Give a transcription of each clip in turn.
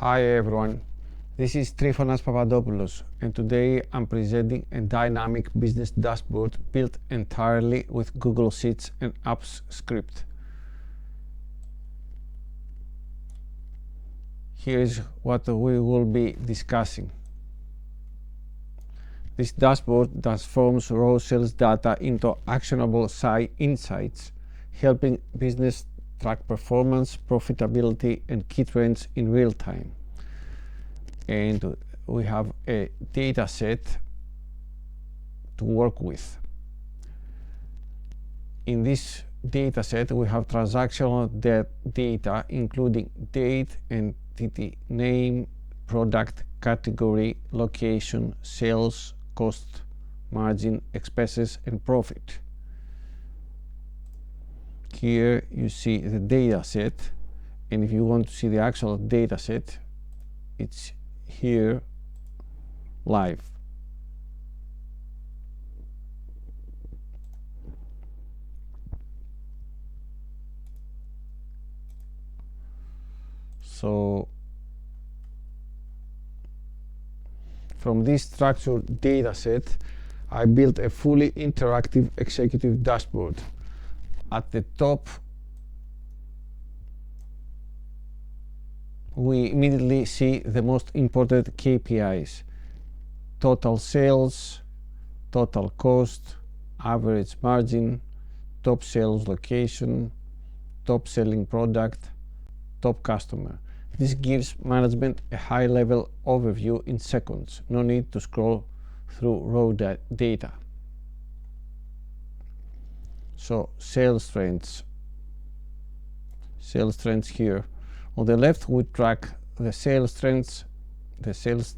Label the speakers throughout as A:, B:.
A: Hi everyone, this is Trifonas Papadopoulos, and today I'm presenting a dynamic business dashboard built entirely with Google Sheets and Apps script. Here is what we will be discussing. This dashboard transforms raw sales data into actionable insights, helping business track performance, profitability, and key trends in real time. And we have a data set to work with. In this data set, we have transactional data, including date, entity name, product, category, location, sales, cost, margin, expenses, and profit. Here you see the data set, and if you want to see the actual data set, it's here live. So from this structured data set, I built a fully interactive executive dashboard. At the top, we immediately see the most important KPIs: total sales, total cost, average margin, top sales location, top selling product, top customer. This gives management a high-level overview in seconds. No need to scroll through raw data. So sales trends here. On the left, we track the sales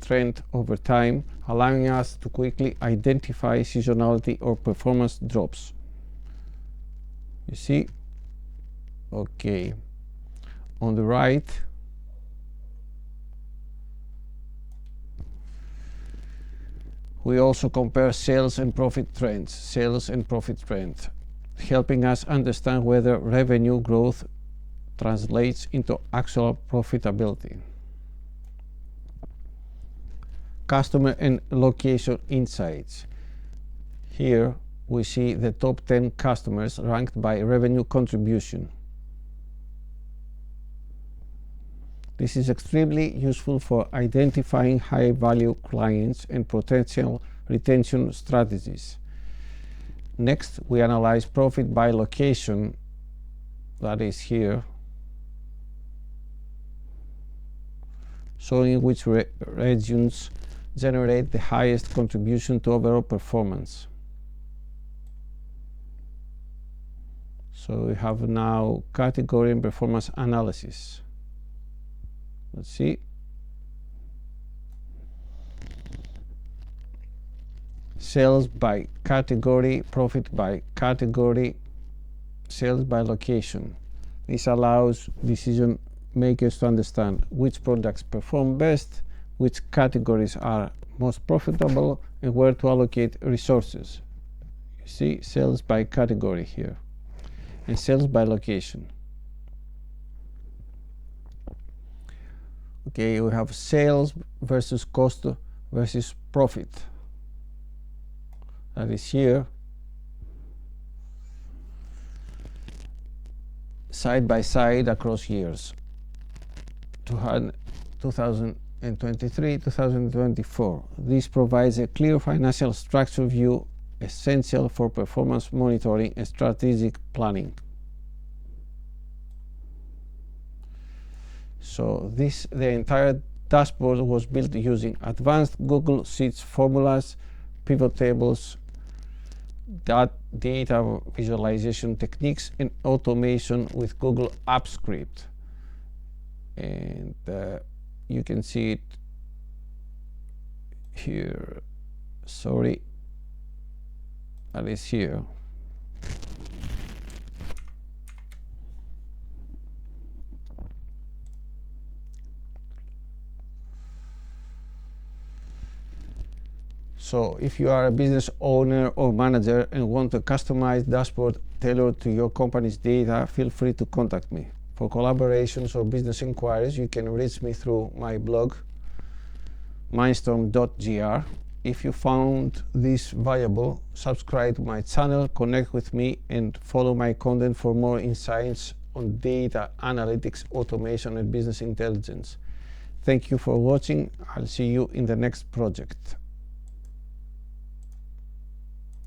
A: trend over time, allowing us to quickly identify seasonality or performance drops. You see? Okay. On the right, we also compare sales and profit trends, helping us understand whether revenue growth translates into actual profitability. Customer and location insights. Here we see the top 10 customers ranked by revenue contribution. This is extremely useful for identifying high-value clients and potential retention strategies. Next, we analyze profit by location, that is here, showing which regions generate the highest contribution to overall performance. So we have now category and performance analysis. Let's see. Sales by category, profit by category, sales by location. This allows decision makers to understand which products perform best, which categories are most profitable, and where to allocate resources. You see sales by category here, and sales by location. Okay, we have sales versus cost versus profit. That is here. Side by side across years. 2023, 2024. This provides a clear financial structure view essential for performance monitoring and strategic planning. So the entire dashboard was built using advanced Google Sheets formulas, pivot tables, data visualization techniques, and automation with Google Apps script. And you can see it here. Sorry, that is here. So if you are a business owner or manager and want a customized dashboard tailored to your company's data, feel free to contact me. For collaborations or business inquiries, you can reach me through my blog, mindstorm.gr. If you found this valuable, subscribe to my channel, connect with me, and follow my content for more insights on data analytics, automation, and business intelligence. Thank you for watching. I'll see you in the next project.